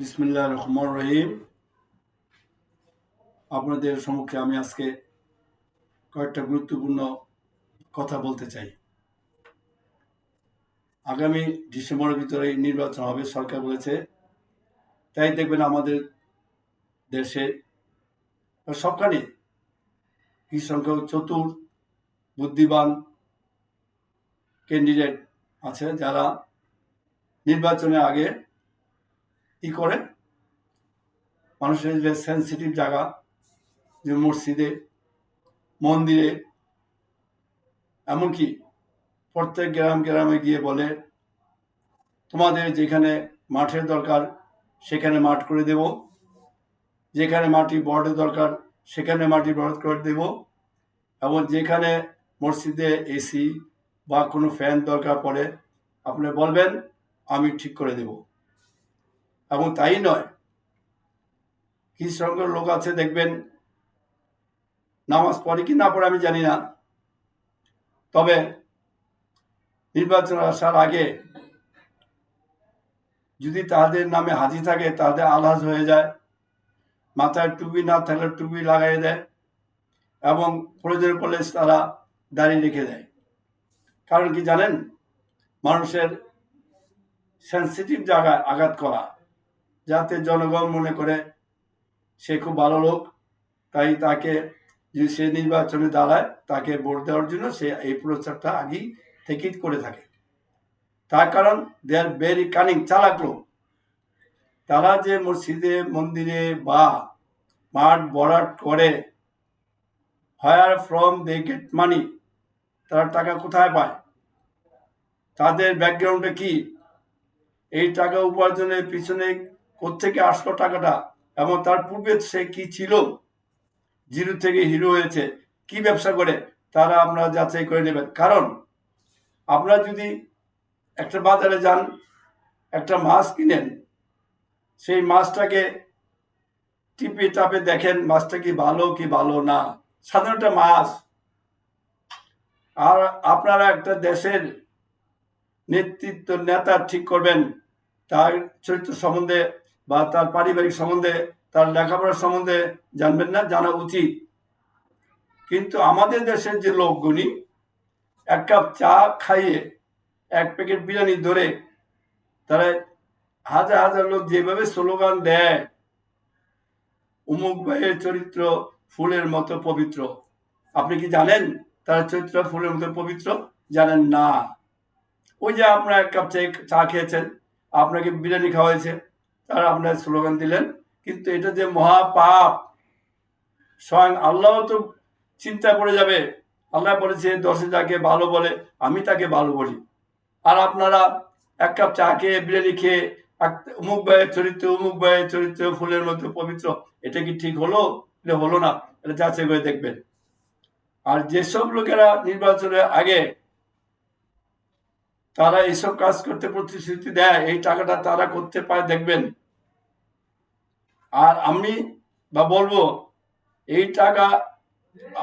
বিসমিল্লাহির রহমানির রহিম। আপনাদের সম্মুখে আমি আজকে কয়েকটা গুরুত্বপূর্ণ কথা বলতে চাই। আগামী ডিসেম্বরের ভিতরে নির্বাচন হবে, সরকার বলেছে। তাই দেখবেন আমাদের দেশে সবখানে কি সংখ্যক চতুর বুদ্ধিমান ক্যান্ডিডেট আছে যারা নির্বাচনের আগে কি করে, মানুষের যে সেন্সিটিভ জায়গা, যে মসজিদে, মন্দিরে, এমনকি প্রত্যেক গ্রামে গিয়ে বলে, তোমাদের যেখানে মাঠের দরকার সেখানে মাঠ করে দেব, যেখানে মাটি বরাদ্দের দরকার সেখানে মাটি বরাদ্দ করে দেব, এবং যেখানে মসজিদে এসি বা কোনো ফ্যান দরকার পড়ে আপনি বলবেন, আমি ঠিক করে দেব। এবং তাই নয়, কিছু সংখ্যক লোক আছে দেখবেন, নামাজ পড়ে কি না পড়ে আমি জানি না, তবে নির্বাচন আসার আগে যদি তাদের নামে হাজি থাকে তাদের আলহাজ হয়ে যায়, মাথায় টুপি না থাকলে টুপি লাগাই দেয়, এবং প্রয়োজনে পড়লে তারা দাঁড়িয়ে রেখে দেয়। কারণ কি জানেন, মানুষের সেন্সিটিভ জায়গায় আঘাত করা, যাতে জনগণ মনে করে সে খুব ভালো লোক, তাই তাকে যদি সে নির্বাচনে দাঁড়ায় তাকে ভোট দেওয়ার জন্য সে এই প্রচারটা আগেই থেকেই করে থাকে। তার কারণ দে আর ভেরি কানিং, চালাক লোক। তারা যে মসজিদে মন্দিরে বা মাঠ বরাদ্দ করে, where from they get money, তারা টাকা কোথায় পায়, তাদের ব্যাকগ্রাউন্ডে কি, এই টাকা উপার্জনের পিছনে কোত্থেকে আসলো টাকাটা, এবং তার পূর্বে সে কি ছিল, জিরো থেকে হিরো হয়েছে, কি ব্যবসা করে, তারা আপনারা যাচাই করে নেবেন। কারণ আপনারা যদি একটা বাজারে যান, একটা মাছ কিনেন, সেই মাছটাকে টিপে টাপে দেখেন মাছটা কি ভালো না, সাধারণ একটা মাছ। আর আপনারা একটা দেশের নেতৃত্ব নেতা ঠিক করবেন, তার চরিত্র সম্বন্ধে বা তার পারিবারিক সম্বন্ধে, তার লেখাপড়ার সম্বন্ধে জানবেন না, জানা উচিত। কিন্তু আমাদের দেশের যে লোকগুলি এক কাপ চা খাইয়ে এক প্যাকেট বিরিয়ানি ধরে তারা হাজার হাজার লোক যেভাবে স্লোগান দেয়, অমুক ভাইয়ের চরিত্র ফুলের মতো পবিত্র। আপনি কি জানেন তার চরিত্র ফুলের মতো পবিত্র? জানেন না। ওই যে আপনার এক কাপ চা খেয়েছেন, আপনাকে বিরিয়ানি খাওয়াইছে, তারা আপনার স্লোগান দিলেন, কিন্তু এটা যে মহাপাপ, স্বয়ং আল্লাহ তো চিন্তা করে যাবে। আল্লাহ বলেছে, দশে যাকে ভালো বলে আমি তাকে ভালো বলি। আর আপনারা এক কাপ চা খেয়ে বিরিয়ানি খেয়ে অমুক ভাইয়ের চরিত্র ফুলের মতো পবিত্র, এটা কি ঠিক হলো? এটা হলো না, এটা যাচাই করে দেখবেন। আর যেসব লোকেরা নির্বাচনের আগে তারা এইসব কাজ করতে প্রতিশ্রুতি দেয়, এই টাকাটা তারা করতে পারে দেখবেন। আর আমি বলবো, এই টাকা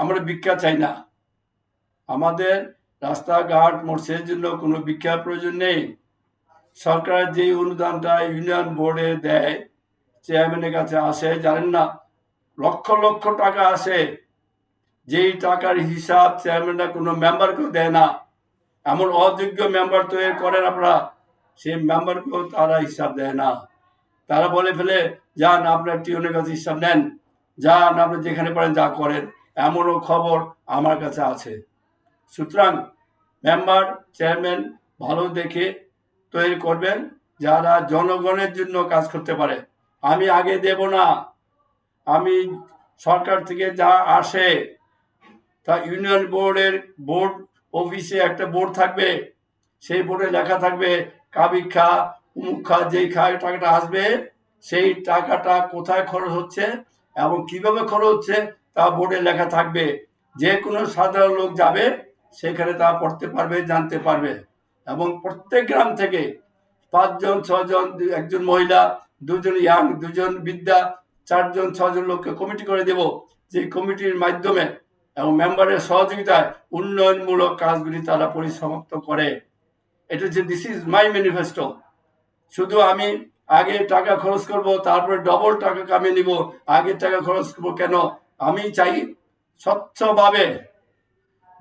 আমরা ভিক্ষা চাই না। আমাদের রাস্তাঘাট মসজিদের জন্য কোনো ভিক্ষার প্রয়োজন নেই। সরকার যে অনুদানটা ইউনিয়ন বোর্ডে দেয়, চেয়ারম্যানের কাছে আসে, জানেন না, লক্ষ লক্ষ টাকা আসে, যেই টাকার হিসাব চেয়ারম্যানরা কোনো মেম্বারকেও দেয় না। এমন অযোগ্য মেম্বার তৈরি করেন আপনারা, সেই মেম্বারকেও তারা হিসাব দেয় না। তারা বলে ফেলে, যান আপনার টিউনের কাছে হিসাব নেন, যান আপনি যেখানে পারেন যা করেন। এমনও খবর আমার কাছে আছে। সুতরাং মেম্বার চেয়ারম্যান ভালো দেখে তৈরি করবেন, যারা জনগণের জন্য কাজ করতে পারে। আমি আগে দেব না, আমি সরকার থেকে যা আসে তা ইউনিয়ন বোর্ড অফিসে একটা বোর্ড থাকবে, সেই বোর্ডে লেখা থাকবে কাবিক্ষা উমুক্ষা, যেই টাকাটা আসবে সেই টাকাটা কোথায় খরচ হচ্ছে এবং কিভাবে খরচ হচ্ছে তা বোর্ডে লেখা থাকবে। যে কোনো সাধারণ লোক যাবে সেখানে তা পড়তে পারবে, জানতে পারবে। এবং প্রত্যেক গ্রাম থেকে 5 জন 6 জন, একজন মহিলা, 2 জন ইয়াং, 2 জন বৃদ্ধা, 4 জন 6 জন লোককে কমিটি করে দেব, যে কমিটির মাধ্যমে এবং মেম্বারের সহযোগিতায় উন্নয়নমূলক কাজগুলি তারা পরিসমাপ্ত করে। এটা হচ্ছে দিস ইজ মাই ম্যানিফেস্টো। শুধু আমি আগে টাকা খরচ করব, তারপরে ডবল টাকা কামিয়ে নিব, আগে টাকা খরচ করবো কেন? আমি চাই স্বচ্ছভাবে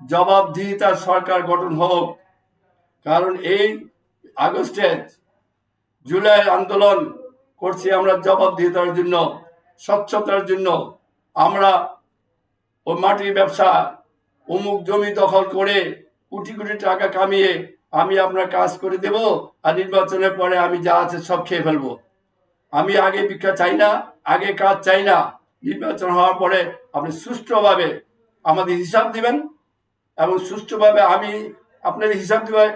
জবাবদিহিতার সরকার গঠন হোক। কারণ এই আগস্টে জুলাই আন্দোলন করছি আমরা জবাবদিহিতার জন্য, স্বচ্ছতার জন্য। আমরা ও মাটির ব্যবসা, অমুক জমি দখল করে কোটি কোটি টাকা কামিয়ে আমি আপনার কাজ করে দেব, আর নির্বাচনের পরে আমি যা আছে সব খেয়ে ফেলবো। আমি আগে ভিক্ষা চাই না, আগে কাজ চাই না। নির্বাচন হওয়ার পরে আপনি সুষ্ঠুভাবে আমাদের হিসাব দিবেন, এবং সুষ্ঠুভাবে আমি আপনার হিসাব দেওয়ার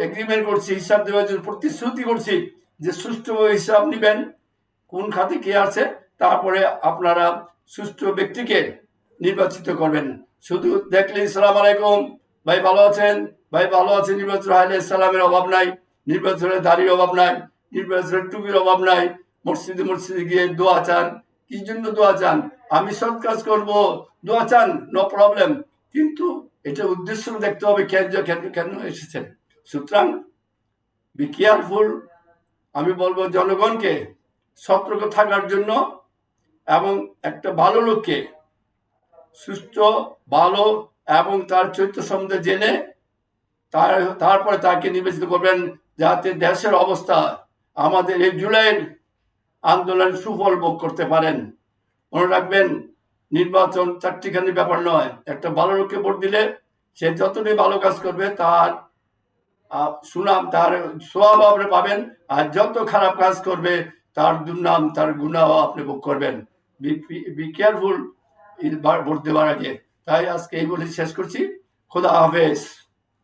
এগ্রিমেন্ট করছি, হিসাব দেওয়ার জন্য প্রতিশ্রুতি করছি যে সুষ্ঠুভাবে হিসাব নেবেন, কোন খাতে কে আছে, তারপরে আপনারা সুষ্ঠু ব্যক্তিকে নির্বাচিত করবেন। শুধু দেখলে ইসলাম আলাইকুম ভাই ভালো আছেন, ভাই ভালো আছেন, নির্বাচন হাইলে ইসলামের অভাব নাই, নির্বাচনের দাড়ির অভাব নাই, নির্বাচনের টুপির অভাব নাই। মসজিদে মসজিদে গিয়ে দোয়া চান, কি জন্য দোয়া চান? আমি সৎ কাজ করবো, দোয়া চান, নো প্রবলেম, কিন্তু এটা উদ্দেশ্য দেখতে হবে কেন কেন এসেছেন। সুতরাং বি কেয়ারফুল। আমি বলবো জনগণকে সতর্ক থাকার জন্য, এবং একটা ভালো লোককে, সুস্থ ভালো এবং তার চরিত্র সম্বন্ধে জেনে তারপরে তাকে নির্বাচিত করবেন, যাতে দেশের অবস্থা আমাদের এই জুলাইয়ের আন্দোলন সুফল ভোগ করতে পারেন। মনে রাখবেন, নির্বাচন চারটিখানি ব্যাপার নয়। একটা ভালো লোককে ভোট দিলে সে যতটাই ভালো কাজ করবে তার সুনাম, তার সোয়াব আপনি পাবেন, আর যত খারাপ কাজ করবে তার দুর্নাম, তার গুনাহ আপনি ভোগ করবেন। বি কেয়ারফুল ভোট দেওয়ার আগে। তাই আজকে এই বলে শেষ করছি। খোদা হাফেজ।